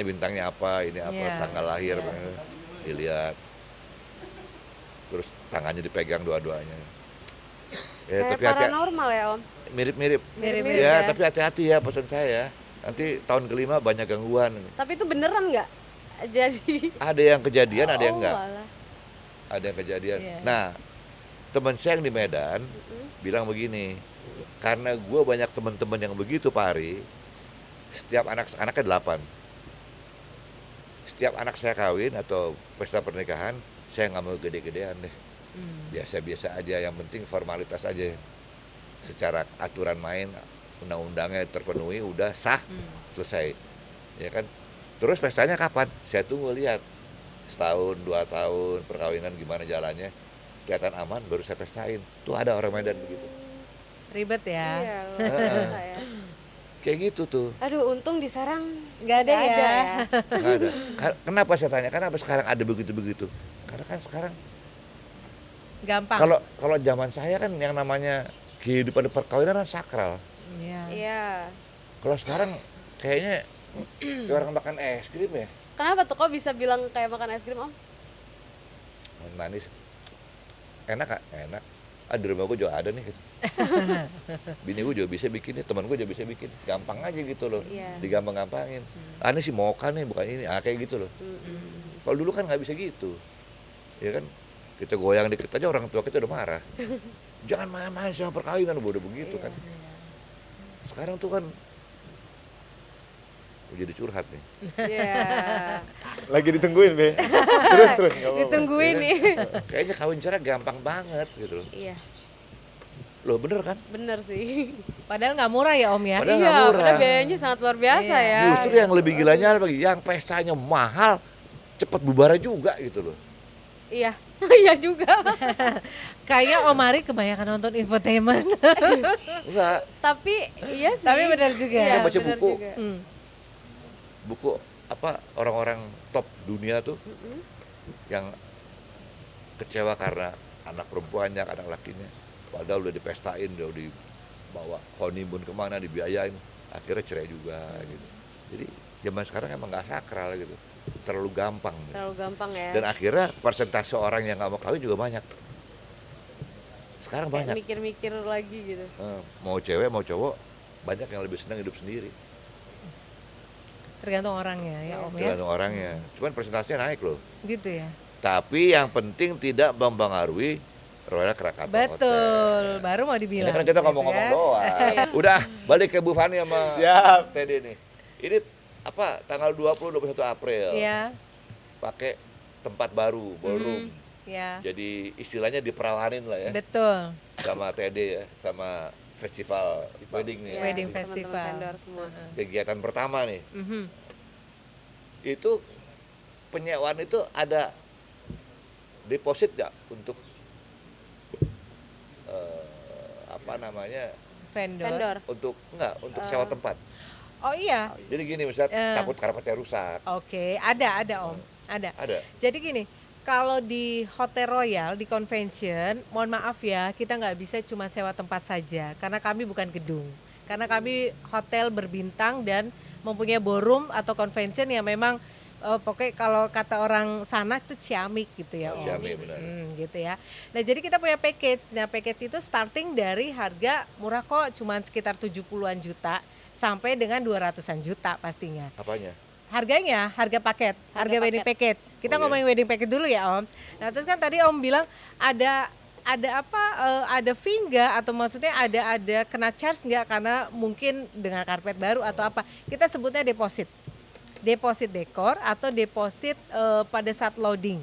bintangnya apa, ini apa, Iya, tanggal lahir, iya. dilihat, terus tangannya dipegang dua-duanya. Ya, kayak tapi hati paranormal ya, Om. mirip-mirip. Mirip-mirip Ya, ya. tapi hati-hati ya pesan saya. Nanti tahun kelima banyak gangguan. Tapi itu beneran nggak? Jadi Ada yang kejadian, ada yang enggak. alah. Ada yang kejadian. Iya. Nah, teman saya yang di Medan bilang begini, karena gue banyak teman-teman yang begitu Pak Ari, setiap anaknya 8. Setiap anak saya kawin atau pesta pernikahan, saya nggak mau gede-gedean deh. Biasa-biasa aja, yang penting formalitas aja. Secara aturan main, undang-undangnya terpenuhi, udah sah, selesai. Ya kan? Terus pestanya kapan? Saya tunggu lihat. Setahun, 2 tahun, perkawinan gimana jalannya. Kelihatan aman, baru saya pestain. Tuh ada orang Medan begitu. Ribet ya. Iya, luar biasa ya. Kayak gitu tuh. Aduh, untung di Serang Nggak ada nggak ya. Nggak ada. Kenapa saya tanya? Kenapa sekarang ada begitu-begitu? Karena kan sekarang Gampang. kalau zaman saya kan yang namanya kehidupan perkawinan kan sakral. Iya. Iya. Kalau sekarang kayaknya kayak orang makan es krim ya. Kenapa tuh kok bisa bilang kayak makan es krim, Om? Manis. Enak kak? Enak. Di rumah gue juga ada nih. Gitu. Bini gue juga bisa bikin, teman gue juga bisa bikin. Gampang aja gitu loh. Iya. Digampang-gampangin. Ini si mocha nih, bukan ini. Kayak gitu loh. Kalau dulu kan nggak bisa gitu. Ya kan? Kita goyang dikit aja orang tua kita udah marah. Jangan main-main sama perkawinan, udah begitu kan. Sekarang tuh kan gue jadi curhat nih. Iya. Lagi ditungguin, Be. Terus nggak apa-apa. Ditungguin nih. Kayaknya kawin cerai gampang banget gitu loh. Iya, Loh bener kan? bener sih. Padahal nggak murah ya Om ya. Padahal Iya, nggak murah. padahal biayanya sangat luar biasa Iya. ya. Justru yang lebih gilanya apa? Yang pestanya mahal, cepet bubar juga gitu loh. Iya. Iya juga. Kayak Om Ari kebanyakan nonton infotainment. Enggak, Tapi iya sih. Tapi benar juga. Iya, Saya baca benar buku. juga. buku apa orang-orang top dunia tuh yang kecewa karena anak perempuannya, anak lakinya, padahal udah dipestain, udah dibawa honeymoon kemana, dibiayain, akhirnya cerai juga gitu. Jadi zaman sekarang emang nggak sakral gitu, terlalu gampang. Gitu. Terlalu gampang ya. Dan akhirnya persentase orang yang nggak mau kawin juga banyak. Sekarang Kayak banyak. mikir-mikir lagi gitu. Mau cewek mau cowok, banyak yang lebih senang hidup sendiri. Tergantung orangnya ya Om ya. Tergantung orangnya. Cuman persentasenya naik loh. Gitu ya. Tapi yang penting tidak mempengaruhi Royal Krakatau Hotel. Betul, baru mau Ini dibilang. kan kita gitu ngomong-ngomong kan. doang. Udah, balik ke Bu Fani sama Siap. Teddy nih. Ini apa tanggal 20 21 April. Iya. Pakai tempat baru, ballroom. Ya. Jadi istilahnya diperawanin lah ya Betul. sama Teddy ya, sama festival wedding nih. Ya, Wedding teman-teman festival. vendor semua. Kegiatan pertama nih. Mhm. Itu penyewaan itu ada deposit nggak untuk apa namanya Vendor. untuk sewa tempat. Oh iya. Jadi gini misalnya Eh. takut karpetnya rusak. Oke, ada Om. Ada. Ada. Jadi gini, kalau di Hotel Royal di convention, mohon maaf ya, kita nggak bisa cuma sewa tempat saja karena kami bukan gedung. Karena kami hotel berbintang dan mempunyai ballroom atau convention yang memang pokoknya kalau kata orang sana itu ciamik gitu ya. Om. Ciamik, benar. Gitu ya. Nah jadi kita punya package. Nah package itu starting dari harga murah kok, cuman sekitar 70-an juta sampai dengan 200-an juta pastinya. Apanya? Harganya, harga paket, harga wedding package. Kita Oh, iya. ngomongin wedding package dulu ya Om. Nah terus kan tadi Om bilang ada apa, ada fee nggak atau maksudnya ada kena charge nggak karena mungkin dengan karpet baru atau apa. Kita sebutnya deposit. Deposit dekor atau deposit pada saat loading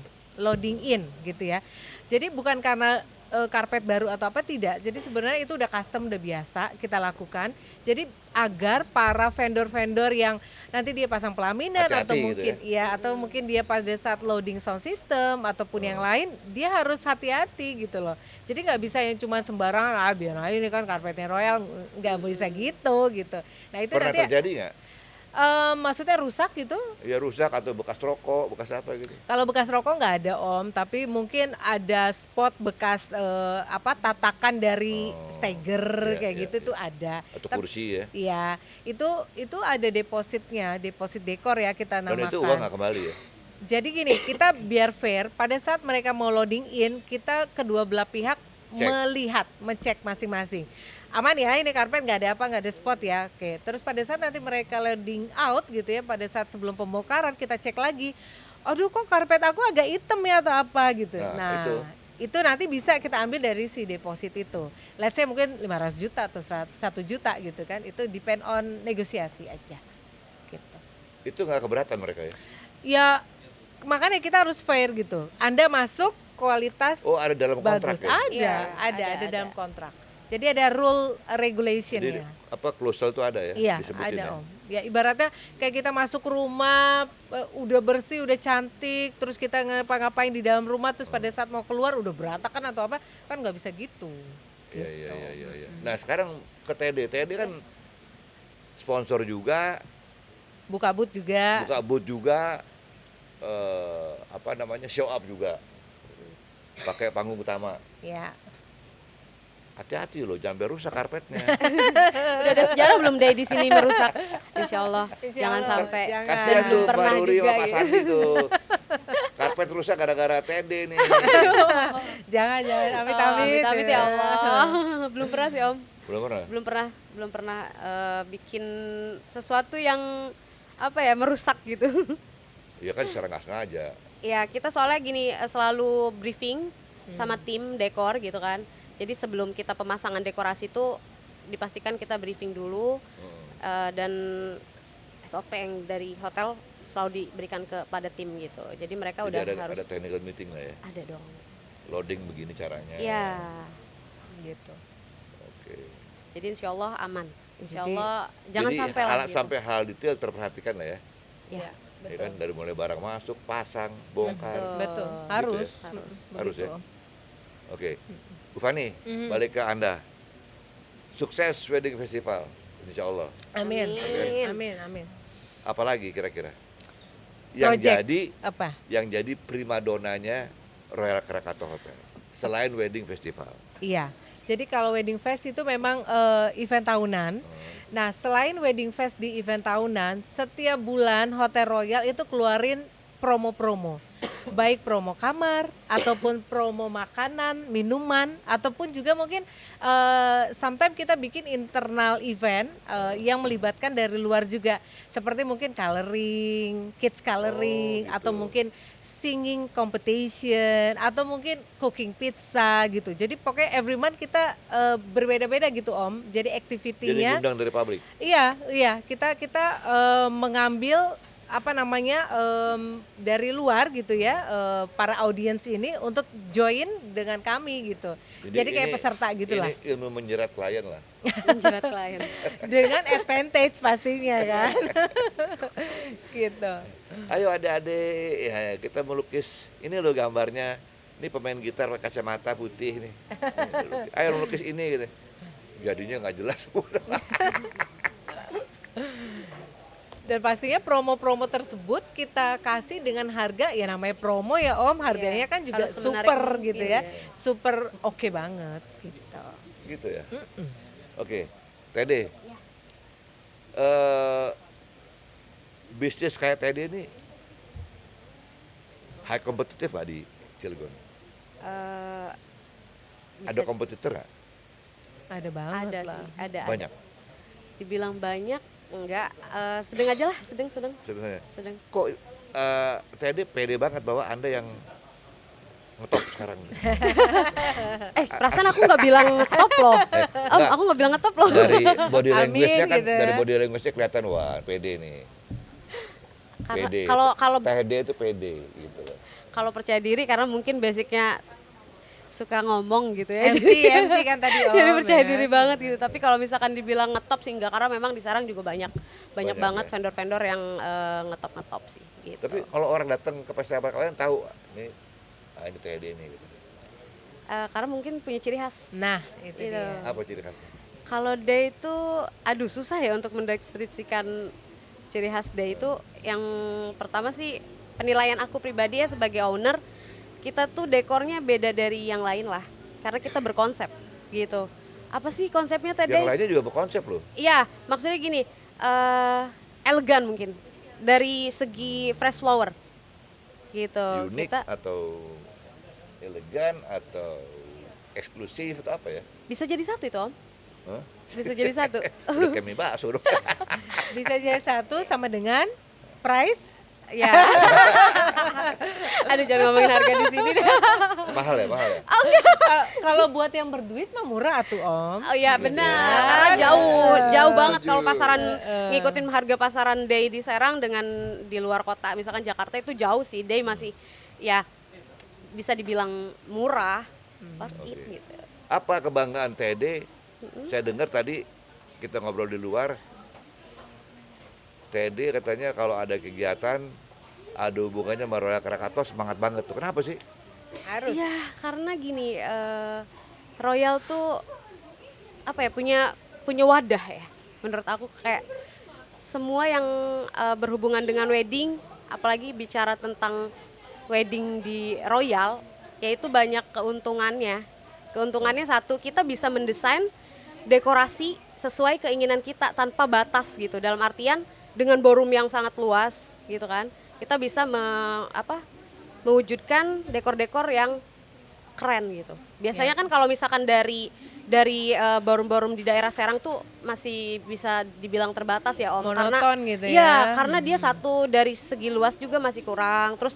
in gitu ya. Jadi bukan karena karpet baru atau apa, tidak. Jadi sebenarnya itu udah custom, udah biasa kita lakukan. Jadi agar para vendor-vendor yang nanti dia pasang pelaminan Hati-hati atau gitu mungkin atau mungkin dia pada saat loading sound system ataupun yang lain, dia harus hati-hati gitu loh. Jadi nggak bisa yang cuma sembarangan biar aja ini kan karpetnya Royal, nggak bisa gitu. Nah itu Pernah nanti terjadi nggak? maksudnya rusak gitu. Ya rusak atau bekas rokok, bekas apa gitu? Kalau bekas rokok nggak ada Om, tapi mungkin ada spot bekas tatakan dari iya, steger kayak iya, gitu iya. tuh ada. Atau Tapi- kursi ya? Iya, itu ada depositnya, deposit dekor ya kita Dan namakan. itu uang nggak kembali ya? Jadi gini, kita biar fair, pada saat mereka mau loading in, kita kedua belah pihak Cek. mengecek masing-masing. Aman ya, ini karpet nggak ada apa, nggak ada spot ya. Oke, terus pada saat nanti mereka loading out gitu ya, pada saat sebelum pembongkaran kita cek lagi. Aduh kok karpet aku agak hitam ya atau apa gitu. Nah, itu nanti bisa kita ambil dari si deposit itu. Let's say mungkin 500 juta atau 1 juta gitu kan. Itu depend on negosiasi aja. Gitu. Itu nggak keberatan mereka ya? Ya makanya kita harus fair gitu. Anda masuk kualitas Oh ada dalam kontrak bagus. ya? Iya, Ada dalam kontrak. Jadi ada rule regulation Jadi ya. apa klausel itu ada ya? Iya, disebutin ada ya? Om. Ya ibaratnya kayak kita masuk rumah udah bersih, udah cantik, terus kita ngapa-ngapain di dalam rumah, terus pada saat mau keluar udah berantakan atau apa, kan nggak bisa gitu. Iya, Gitu. iya. Nah sekarang ke TD kan sponsor juga, Buka booth juga. buka booth juga, show up juga, pakai panggung utama. Ya. Hati-hati loh, jangan sampai rusak karpetnya. Udah ada sejarah belum deh di sini merusak. Insya Allah, Insya jangan Allah, sampai. jangan. Kasihan Dan belum tuh Pak pernah Ruri juga sama Pak gitu. Sandi tuh. Karpet rusak gara-gara TD nih. Jangan amit-amit. Amit ya Allah. Belum pernah sih Om. Belum pernah? Belum pernah bikin sesuatu yang merusak gitu. Iya kan secara nggak sengaja. Ya kita soalnya gini selalu briefing sama tim dekor gitu kan. Jadi sebelum kita pemasangan dekorasi itu dipastikan kita briefing dulu dan SOP yang dari hotel selalu diberikan kepada tim gitu. Jadi mereka Jadi udah ada harus technical meeting lah ya. ada dong. Loading begini caranya. Iya. Gitu. Oke. Jadi insya Allah aman. Insya Jadi- Allah jangan Jadi sampai lah gitu. sampai hal detail terperhatikan lah ya. Ya, Ya kan dari mulai barang masuk, pasang, bongkar. Betul. Gitu Harus. ya? Harus. Harus ya? Oke. Bu Fani, Mhm. balik ke Anda. Sukses wedding festival, insya Allah. Amin. Amin. Amin. Amin. Apalagi kira-kira? Yang Project. jadi Apa? primadonanya Royal Krakatau Hotel selain wedding festival. Iya. Jadi kalau wedding fest itu memang event tahunan. Nah, selain wedding fest di event tahunan, setiap bulan Hotel Royal itu keluarin promo-promo. baik promo kamar ataupun promo makanan, minuman, ataupun juga mungkin sometimes kita bikin internal event yang melibatkan dari luar juga, seperti mungkin coloring, kids coloring, Oh, gitu. atau mungkin singing competition, atau mungkin cooking pizza gitu. Jadi pokoknya every month kita berbeda-beda gitu Om. Jadi Jadi activity-nya ngundang dari publik. iya, kita mengambil apa namanya dari luar gitu ya, para audiens ini untuk join dengan kami gitu. Jadi kayak ini- peserta gitulah. Ini ilmu menjerat klien lah. Menjerat klien. Dengan advantage pastinya kan. Gitu. Ayo adik-adik, ya kita melukis. Ini loh gambarnya. Ini pemain gitar pakai kacamata putih nih. Ayo melukis ini gitu. Jadinya nggak jelas. Dan pastinya promo-promo tersebut kita kasih dengan harga, ya namanya promo ya Om, harganya Iya, kan juga harus semenarik super mungkin, gitu ya. iya. Super oke banget gitu. Gitu ya. Oke, Tede. Bisnis kayak Tede ini high kompetitif nggak di Cilegon? Eh, Ada bisa kompetitor nggak? Ada banget ada lah. sih, ada. Banyak Dibilang banyak enggak, sedang aja lah, sedang. sebenarnya. Sedang. Kok Tede pede banget bahwa Anda yang ngetop sekarang? Perasaan aku nggak bilang ngetop loh. enggak. Aku nggak bilang ngetop loh. Dari body Amin, language-nya kan, gitu ya. dari body language-nya kelihatan wah pede nih. Karena Pede. kalau Tede itu pede gitu loh. kalau percaya diri karena mungkin basicnya suka ngomong gitu ya. MC kan tadi Om. Jadi percaya ya. diri banget gitu. Tapi kalau misalkan dibilang ngetop sih enggak, karena memang di Serang juga banyak Banyak banget ya. vendor-vendor yang ngetop sih gitu. Tapi kalau orang datang ke pesta kalian tahu ini ini Tede nih gitu. Karena mungkin punya ciri khas. Nah, itu Gitu. dia. Apa ciri khasnya? Kalau day itu aduh susah ya untuk mendeskripsikan ciri khas day itu. Yang pertama sih penilaian aku pribadi ya sebagai owner, kita tuh dekornya beda dari yang lain lah. Karena kita berkonsep gitu. Apa sih konsepnya Teh Yang Day? lainnya juga berkonsep loh. Iya, maksudnya gini, elegan mungkin dari segi fresh flower gitu. Unik Kita atau elegan atau eksklusif atau apa ya? bisa jadi satu itu Om. Hah? Bisa jadi satu. Udah kayak mie bakso dong. Bisa jadi satu sama dengan price. Ya. Aduh jangan ngomongin harga di sini deh. Mahal ya, mahal ya. Kalau buat yang berduit mah murah atuh Om. Oh iya benar, Iya. karena jauh banget kalau Setuju. pasaran ngikutin harga pasaran day di Serang dengan di luar kota, misalkan Jakarta itu jauh sih, day masih ya bisa dibilang murah, worth it Oke. gitu. Apa kebanggaan Tede? Saya dengar tadi kita ngobrol di luar. Tede katanya kalau ada kegiatan ada hubungannya sama Royal Krakatau semangat banget tuh. Kenapa sih? Harus. Ya karena gini, Royal tuh apa ya punya wadah ya. Menurut aku kayak semua yang berhubungan dengan wedding, apalagi bicara tentang wedding di Royal, yaitu banyak keuntungannya. Keuntungannya satu, kita bisa mendesain dekorasi sesuai keinginan kita tanpa batas gitu. Dalam artian dengan ballroom yang sangat luas gitu kan, kita bisa mewujudkan dekor-dekor yang keren gitu. Biasanya kan kalau misalkan dari ballroom-ballroom di daerah Serang tuh masih bisa dibilang terbatas ya Om. Monoton gitu Iya, ya. karena dia satu dari segi luas juga masih kurang. Terus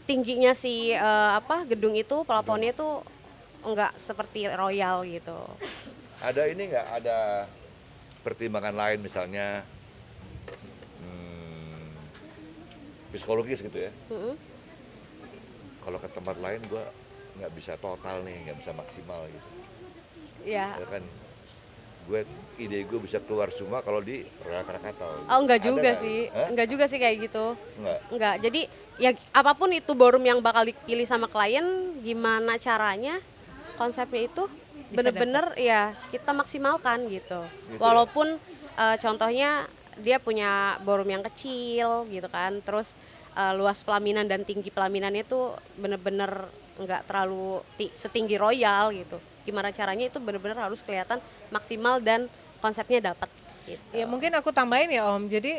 tingginya si gedung itu, plafonnya itu enggak seperti Royal gitu. Ada ini nggak? Ada pertimbangan lain misalnya psikologis gitu ya? Mm-mm. Kalau ke tempat lain gua nggak bisa total nih, nggak bisa maksimal gitu. Iya. Ya kan, ide gue bisa keluar semua kalau di Royal Krakatau. Oh enggak Ada juga nggak? sih, Hah? enggak juga sih kayak gitu. Enggak. Enggak, jadi ya apapun itu ballroom yang bakal dipilih sama klien, gimana caranya konsepnya itu Bisa bener-bener ya kita maksimalkan gitu. Gitu Walaupun contohnya dia punya ballroom yang kecil gitu kan, terus luas pelaminan dan tinggi pelaminannya tuh bener-bener enggak terlalu setinggi Royal gitu. Gimana caranya itu bener-bener harus kelihatan maksimal dan konsepnya dapat. Gitu. Ya mungkin aku tambahin ya Om. Jadi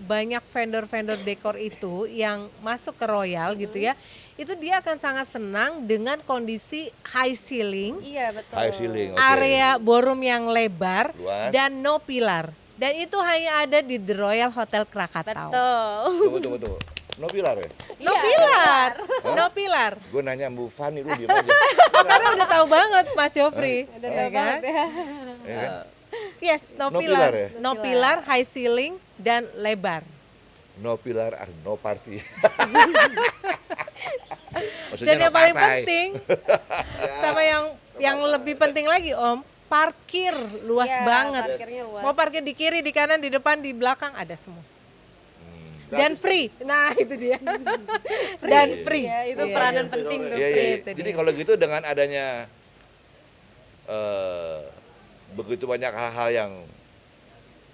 banyak vendor-vendor dekor itu yang masuk ke Royal gitu ya. Itu dia akan sangat senang dengan kondisi high ceiling, Iya betul. High ceiling, oke. area ballroom yang lebar Luas. dan no pilar. Dan itu hanya ada di The Royal Hotel Krakatau. Betul. Tunggu. No pilar ya? No Iya, pilar, no pilar. Gue nanya Bu Fani, lu diem aja. Karena udah tahu banget Mas Jofri. Udah ya tahu kan? banget ya. Ya kan? Yes, no, No pilar. pilar ya? No pilar, high ceiling dan lebar. No pilar, no party. Maksudnya Dan no yang paling partai. penting sama yang lebih penting lagi Om, parkir luas Iya, banget. parkirnya luas. Mau parkir di kiri, di kanan, di depan, di belakang ada semua. Dan free. Nah, itu dia. Dan free. Ya, itu Iya, peranan iya. penting tuh. Iya, iya. Itu Jadi dia. kalau gitu dengan adanya begitu banyak hal-hal yang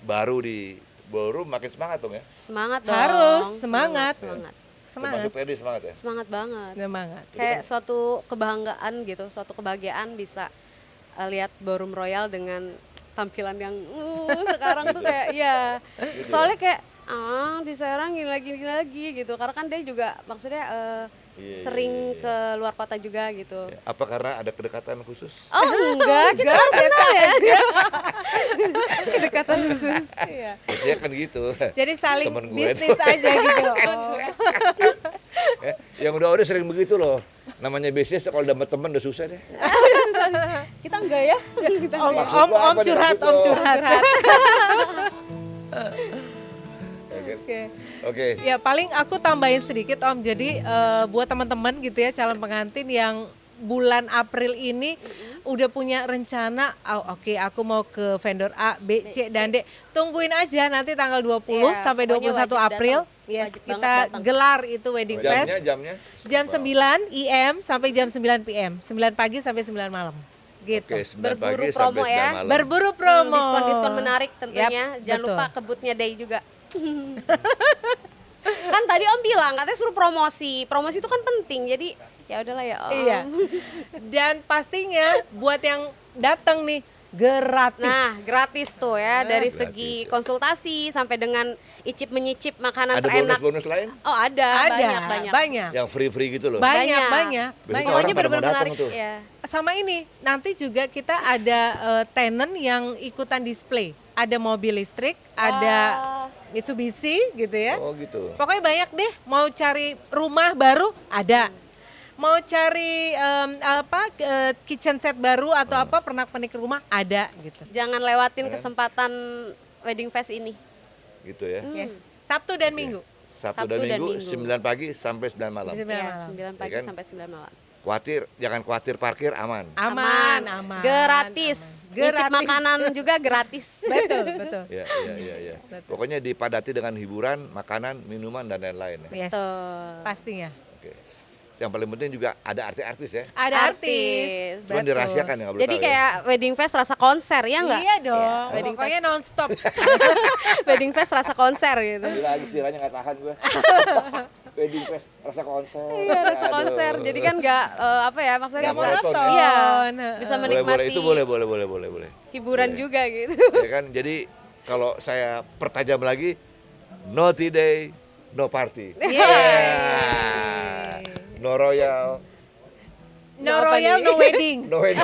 baru di ballroom makin semangat dong ya. Semangat dong. Harus, semangat. Semangat. Semangat. Termasuk Teddy semangat ya. Semangat banget. Semangat. Kayak suatu kebanggaan gitu, suatu kebahagiaan bisa lihat Ballroom Royal dengan tampilan yang sekarang tuh kayak ya. Soalnya kayak di Serang gini lagi gitu. Karena kan dia juga maksudnya sering ke luar kota juga gitu. Ya, apa karena ada kedekatan khusus? Oh enggak, kita biasa aja. Kedekatan khusus. Iya. Biasanya kan gitu. Jadi saling Temen gue bisnis tuh. aja gitu. Ya, yang udah sering begitu loh. Namanya bisnis kalau udah sama temen udah susah deh. Kita enggak ya? Kita Om, enggak. Maksud om, lo om apa nih? curhat, Maksud om lo? curhat. Oke. Oke. Oke. Ya paling aku tambahin sedikit Om. Jadi buat teman-teman gitu ya calon pengantin yang bulan April ini udah punya rencana, oke aku mau ke vendor A, B, C dan D. Tungguin aja nanti tanggal 20 Iya, sampai pokoknya 21 wajib April. datang. Yes, Wajib kita banget datang. gelar itu wedding fest. Jamnya? Jam 9 IM sampai jam 9 PM. 9 pagi sampai 9 malam. Gitu. Oke, 9 Berburu pagi promo sampai 9 ya. malam. Berburu promo. Diskon-diskon menarik tentunya. Yap, Jangan betul. lupa kebutnya Day juga. Kan tadi Om bilang katanya suruh promosi. Promosi itu kan penting. Jadi ya udahlah ya Om. Iya. Dan pastinya buat yang datang nih gratis. Nah, gratis tuh ya dari Gratis, segi ya. konsultasi sampai dengan icip menyicip makanan Ada terenak. bonus-bonus lain? Oh, ada, banyak. banyak. Yang free-free gitu loh. Banyak, Banyak. banyak. Berarti banyak. orang Pokoknya pada mau benar-benar datang menarik tuh. ya. Sama ini, nanti juga kita ada tenant yang ikutan display. Ada mobil listrik, ada Mitsubishi gitu ya. Oh gitu. Pokoknya banyak deh, mau cari rumah baru ada. Mau cari kitchen set baru atau apa pernak-pernik rumah ada gitu. Jangan lewatin kesempatan wedding fest ini. Gitu ya. Yes, Sabtu dan Minggu. Sabtu dan Minggu 9 pagi sampai 9 malam. Bisa. 9 Ya, malam. 9 pagi Ya kan? sampai 9 malam. Jangan khawatir parkir aman. Aman. Gratis. Aman. Nyicip Gratis. makanan juga gratis. Betul, betul. Ya. Betul. Pokoknya dipadati dengan hiburan, makanan, minuman dan lain-lain. Yes, Betul. pastinya. Oke. Yang paling penting juga ada artis-artis ya. Ada Artis. artis. Cuman betul. dirahasiakan ya nggak boleh Jadi tahu ya. kayak wedding fest rasa konser ya enggak? Iya dong, wedding pokoknya fest. nonstop. Wedding fest rasa konser gitu. Gila lagi istilahnya nggak tahan gue. Wedding fest rasa konser. Iya, rasa Aduh. konser. Jadi kan enggak apa ya maksudnya Gak bisa monoton monoton. Iya, bisa Boleh, menikmati itu boleh. hiburan Boleh. juga gitu. Ya kan, jadi kalau saya pertajam lagi, no tea day, no party. Yeay. No royal, No royal, no wedding. no wedding.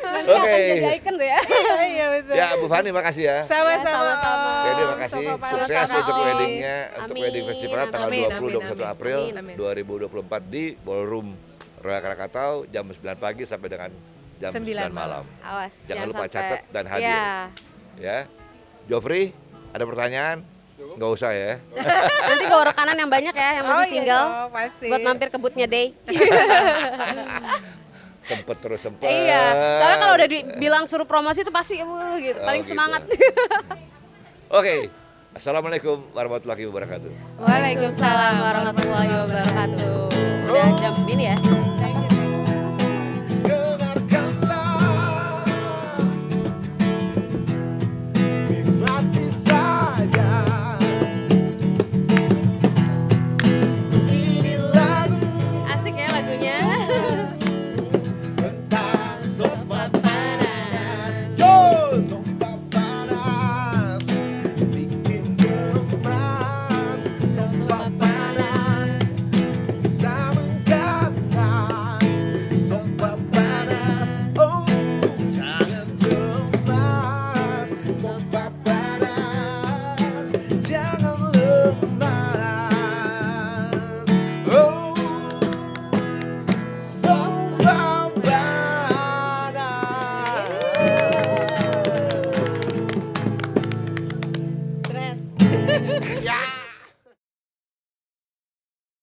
Nanti akan jadi icon tuh ya. Iya betul. Ya, Bu Fani makasih ya. Sama-sama. sama-sama. Om. Jadi makasih, Sama-sama. sukses untuk Sama-sama. weddingnya, untuk Amin. wedding festival tanggal Amin, 20 amin, 21 amin. April Amin. 2024 di Ballroom Royal Krakatau jam 9 pagi sampai dengan jam 9 9 malam. Awas, Jangan lupa sampai- catat dan hadir. Iya. Ya. Jofri, ada pertanyaan? Nggak usah ya. Nanti bawa rekanan yang banyak ya yang masih iya single. dong, pasti. Buat mampir ke boothnya Day. Sempet. Iya. Soalnya kalau udah dibilang suruh promosi itu pasti gitu, paling gitu. semangat. Oke. Assalamualaikum warahmatullahi wabarakatuh. Waalaikumsalam warahmatullahi wabarakatuh. Udah jam ini ya. Thank you.